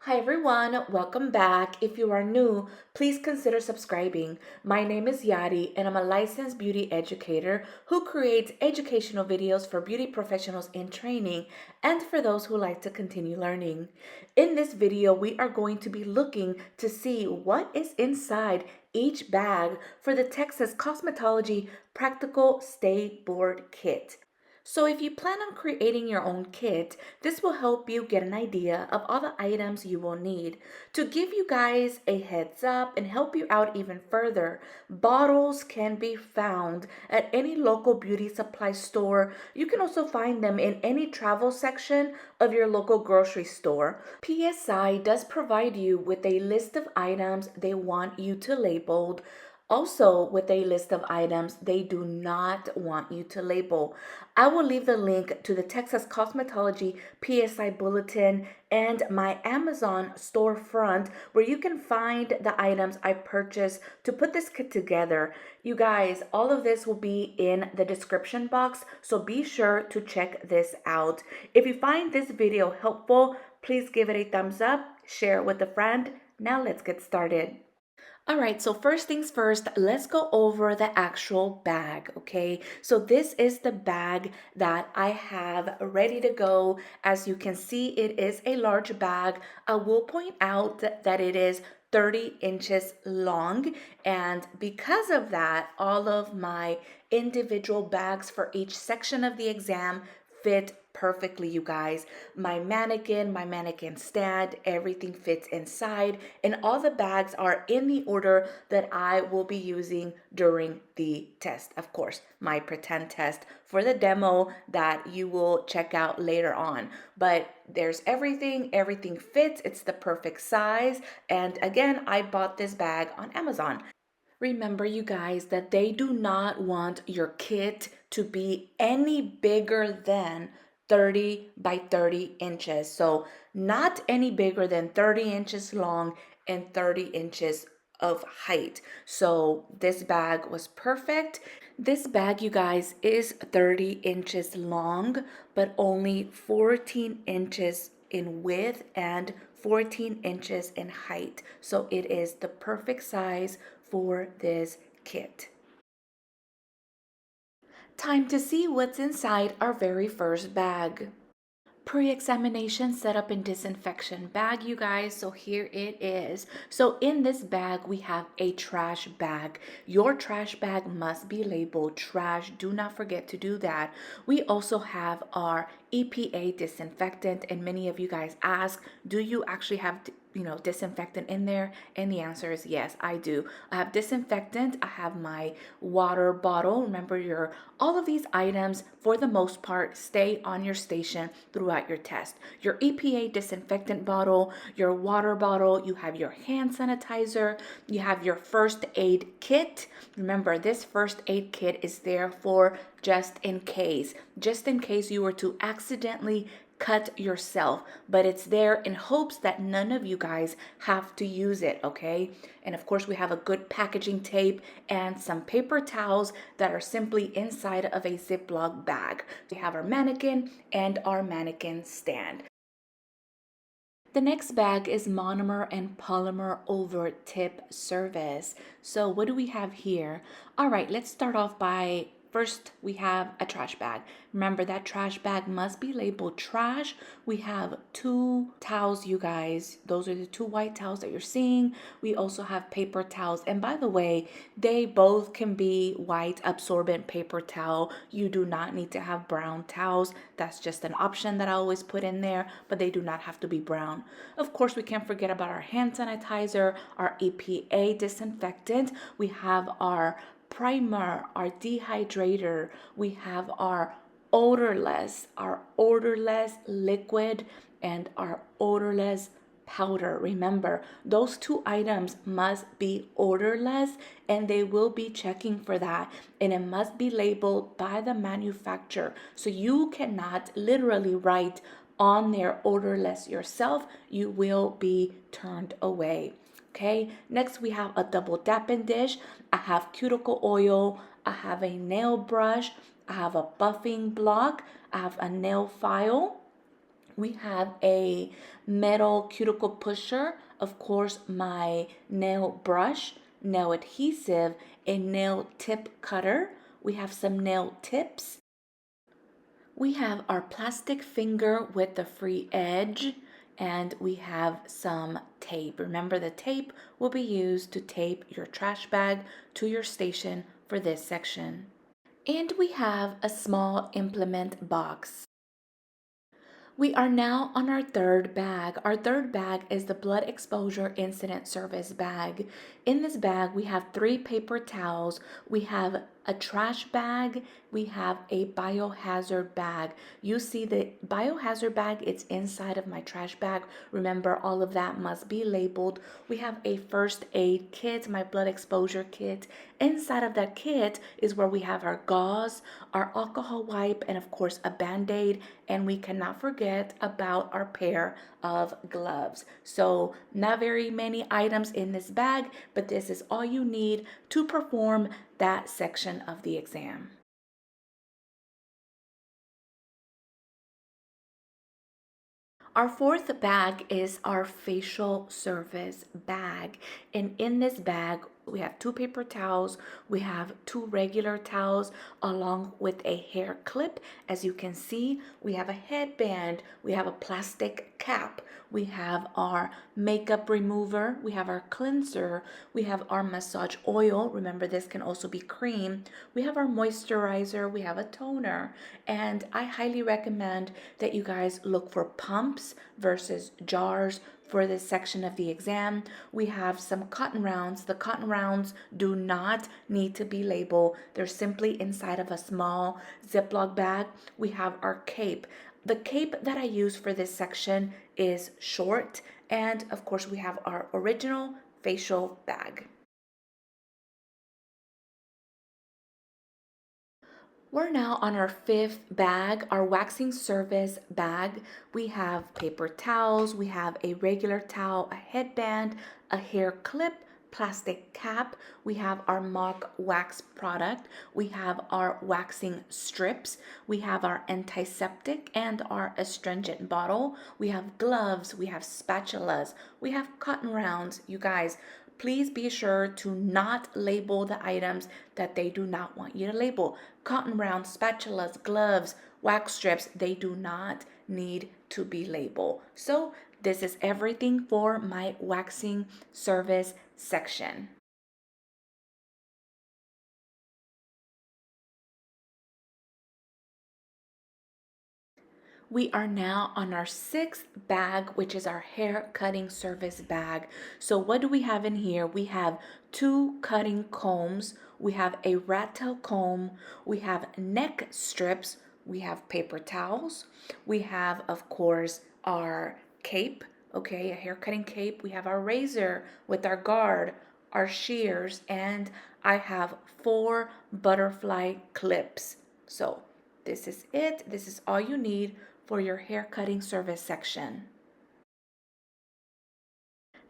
Hi everyone, welcome back. If you are new, please consider subscribing. My name is Yadi and I'm a licensed beauty educator who creates educational videos for beauty professionals in training and for those who like to continue learning. In this video, we are going to be looking to see what is inside each bag for the Texas Cosmetology Practical Stay Board Kit. So if you plan on creating your own kit, this will help you get an idea of all the items you will need. To give you guys a heads up and help you out even further, bottles can be found at any local beauty supply store. You can also find them in any travel section of your local grocery store. PSI does provide you with a list of items they want you to label. Also, with a list of items they do not want you to label. I will leave the link to the Texas Cosmetology PSI Bulletin and my Amazon storefront where you can find the items I purchased to put this kit together. You guys, all of this will be in the description box, so be sure to check this out. If you find this video helpful, please give it a thumbs up, share it with a friend. Now let's get started. All right, so first things first, let's go over the actual bag, okay? So this is the bag that I have ready to go. As you can see, it is a large bag. I will point out that it is 30 inches long, and because of that, all of my individual bags for each section of the exam fit perfectly, you guys. My mannequin stand, everything fits inside, and all the bags are in the order that I will be using during the test. Of course, my pretend test for the demo that you will check out later on. But there's everything fits, it's the perfect size, and again, I bought this bag on Amazon. Remember, you guys, that they do not want your kit to be any bigger than 30 by 30 inches. So not any bigger than 30 inches long and 30 inches of height. So this bag was perfect. This bag, you guys, is 30 inches long, but only 14 inches in width and 14 inches in height. So it is the perfect size for this kit. Time to see what's inside our very first bag. Pre-examination setup and disinfection bag, you guys. So here it is. So in this bag we have a trash bag. Your trash bag must be labeled trash. Do not forget to do that. We also have our EPA disinfectant, and many of you guys ask, do you actually have disinfectant in there? And the answer is yes, I do. I have disinfectant, I have my water bottle. Remember, all of these items for the most part stay on your station throughout your test. Your EPA disinfectant bottle, your water bottle, you have your hand sanitizer, you have your first aid kit. Remember, this first aid kit is there for just in case you were to accidentally cut yourself, but it's there in hopes that none of you guys have to use it, okay? And of course, we have a good packaging tape and some paper towels that are simply inside of a Ziploc bag. We have our mannequin and our mannequin stand. The next bag is monomer and polymer over tip service. So what do we have here? All right, let's start off by first we have a trash bag. Remember, that trash bag must be labeled trash. We have 2 towels, you guys. Those are the 2 white towels that you're seeing. We also have paper towels. And by the way, they both can be white absorbent paper towel. You do not need to have brown towels. That's just an option that I always put in there, but they do not have to be brown. Of course, we can't forget about our hand sanitizer, our EPA disinfectant. We have our primer, our dehydrator. We have our odorless liquid, and our odorless powder. Remember, those 2 items must be odorless, and they will be checking for that, and it must be labeled by the manufacturer. So you cannot literally write on their odorless yourself. You will be turned away. Okay, next we have a double dapping dish. I have cuticle oil, I have a nail brush, I have a buffing block, I have a nail file, We have a metal cuticle pusher, of course, my nail brush, nail adhesive, a nail tip cutter. We have some nail tips. We have our plastic finger with the free edge, and we have some tape. Remember, the tape will be used to tape your trash bag to your station for this section. And we have a small implement box. We are now on our third bag. Our third bag is the blood exposure incident service bag. In this bag, we have 3 paper towels. We have a trash bag. We have a biohazard bag. You see the biohazard bag, it's inside of my trash bag. Remember, all of that must be labeled. We have a first aid kit, my blood exposure kit. Inside of that kit is where we have our gauze, our alcohol wipe, and of course a band-aid. And we cannot forget about our pair of gloves. So not very many items in this bag, but this is all you need to perform that section of the exam. Our fourth bag is our facial service bag. And in this bag, we have 2 paper towels, we have 2 regular towels, along with a hair clip. As you can see, we have a headband, we have a plastic cap, we have our makeup remover, we have our cleanser, we have our massage oil. Remember, this can also be cream. We have our moisturizer, we have a toner, and I highly recommend that you guys look for pumps versus jars for this section of the exam. We have some cotton rounds. The cotton rounds do not need to be labeled. They're simply inside of a small Ziploc bag. We have our cape. The cape that I use for this section is short, and of course we have our original facial bag. We're now on our 5th bag, our waxing service bag. We have paper towels, we have a regular towel, a headband, a hair clip, plastic cap. We have our mock wax product. We have our waxing strips. We have our antiseptic and our astringent bottle. We have gloves, we have spatulas, we have cotton rounds. You guys, please be sure to not label the items that they do not want you to label. Cotton rounds, spatulas, gloves, wax strips, they do not need to be labeled. So this is everything for my waxing service section. We are now on our 6th bag, which is our hair cutting service bag. So what do we have in here? We have 2 cutting combs. We have a rat tail comb. We have neck strips. We have paper towels. We have, of course, our cape, okay, a hair cutting cape. We have our razor with our guard, our shears, and I have 4 butterfly clips. So this is it. This is all you need for your hair cutting service section.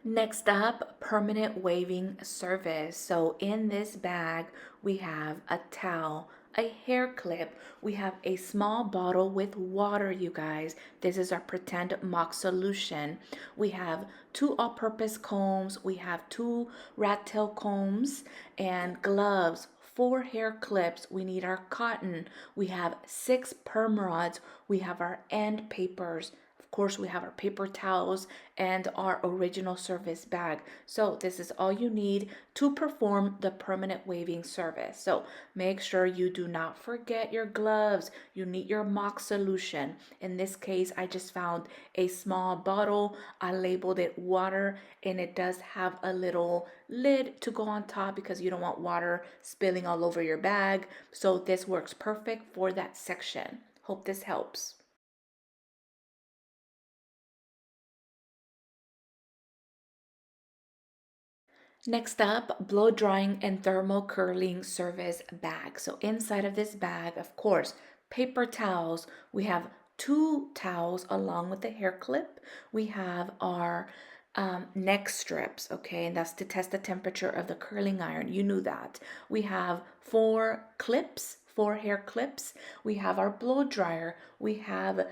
Next up, permanent waving service. So in this bag, we have a towel, a hair clip. We have a small bottle with water, you guys. This is our pretend mock solution. We have 2 all-purpose combs. We have 2 rat tail combs and gloves, 4 hair clips. We need our cotton. We have 6 perm rods. We have our end papers. Of course, we have our paper towels and our original service bag. So this is all you need to perform the permanent waving service. So make sure you do not forget your gloves. You need your mock solution. In this case, I just found a small bottle. I labeled it water, and it does have a little lid to go on top because you don't want water spilling all over your bag. So this works perfect for that section. Hope this helps. Next up, blow drying and thermal curling service bag. So inside of this bag, of course, paper towels. We have 2 towels along with the hair clip. We have our neck strips, okay, and that's to test the temperature of the curling iron. You knew that. We have 4 clips, 4 hair clips. We have our blow dryer. We have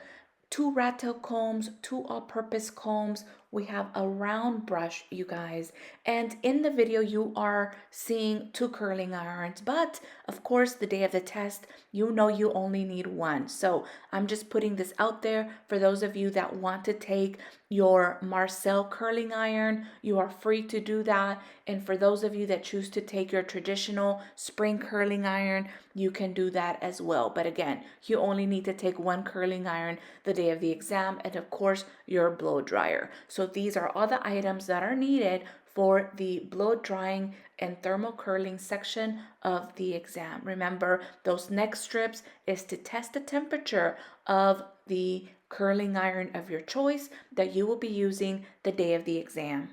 two rat tail combs, two all-purpose combs. We have a round brush, you guys. And in the video, you are seeing two curling irons. But of course, the day of the test, you know you only need one. So I'm just putting this out there for those of you that want to take your Marcel curling iron. You are free to do that. And for those of you that choose to take your traditional spring curling iron, you can do that as well. But again, you only need to take one curling iron the day of the exam, and of course your blow dryer. So these are all the items that are needed for the blow drying and thermal curling section of the exam. Remember, those neck strips is to test the temperature of the curling iron of your choice that you will be using the day of the exam.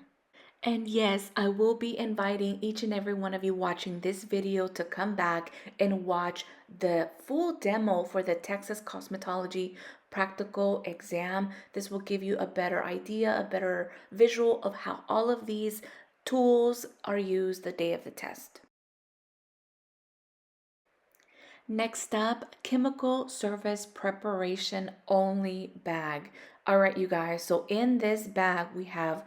And yes, I will be inviting each and every one of you watching this video to come back and watch the full demo for the Texas Cosmetology practical exam. This will give you a better idea, a better visual of how all of these tools are used the day of the test. Next up, chemical service preparation only bag. All right, you guys, so in this bag, we have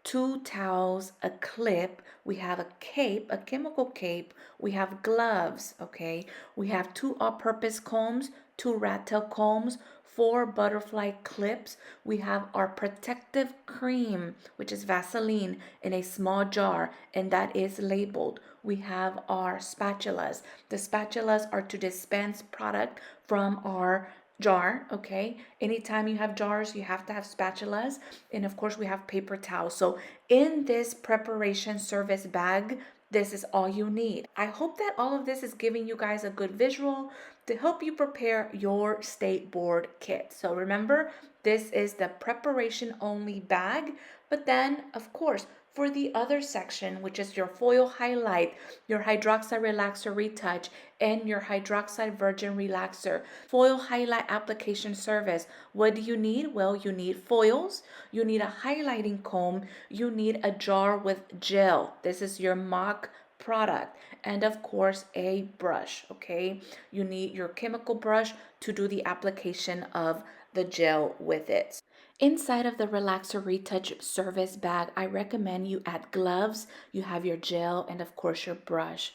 two towels, a clip, we have a cape, a chemical cape, we have gloves, okay? We have two all-purpose combs, two rat tail combs, four butterfly clips. We have our protective cream, which is Vaseline in a small jar, and that is labeled. We have our spatulas. The spatulas are to dispense product from our jar, okay? Anytime you have jars, you have to have spatulas. And of course, we have paper towels. So in this preparation service bag, this is all you need. I hope that all of this is giving you guys a good visual to help you prepare your state board kit. So remember, this is the preparation only bag. But then, of course, for the other section, which is your foil highlight, your hydroxide relaxer retouch, and your hydroxide virgin relaxer, foil highlight application service, what do you need? Well, you need foils, you need a highlighting comb, you need a jar with gel. This is your mock product, and of course a brush. Okay, you need your chemical brush to do the application of the gel with it. Inside of the relaxer retouch service bag, I recommend you add gloves, you have your gel, and of course your brush.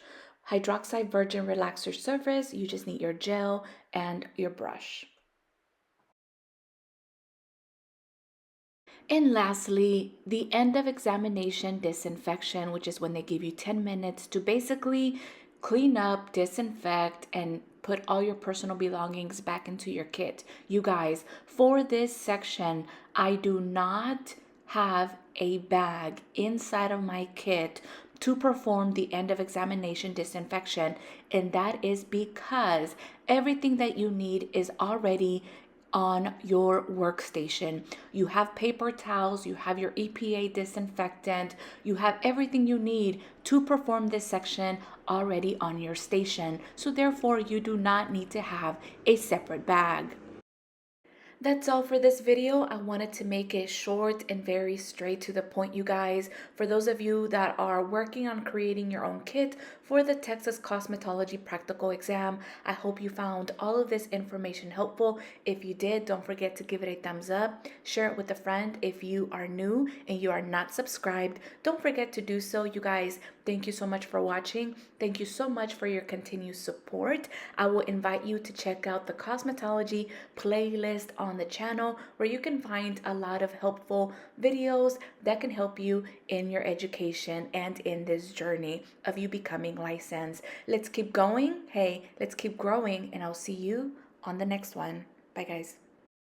Hydroxide virgin relaxer service, you just need your gel and your brush. And lastly, the end of examination disinfection, which is when they give you 10 minutes to basically clean up, disinfect, and put all your personal belongings back into your kit. You guys, for this section, I do not have a bag inside of my kit to perform the end of examination disinfection, and that is because everything that you need is already on your workstation. You have paper towels, you have your EPA disinfectant, you have everything you need to perform this section already on your station. So therefore, you do not need to have a separate bag. That's all for this video. I wanted to make it short and very straight to the point, you guys. For those of you that are working on creating your own kit for the Texas Cosmetology practical exam, I hope you found all of this information helpful. If you did, don't forget to give it a thumbs up. Share it with a friend. If you are new and you are not subscribed, don't forget to do so, you guys. Thank you so much for watching. Thank you so much for your continued support. I will invite you to check out the cosmetology playlist on the channel, where you can find a lot of helpful videos that can help you in your education and in this journey of you becoming licensed. Let's keep going. Hey, let's keep growing, and I'll see you on the next one. Bye, guys.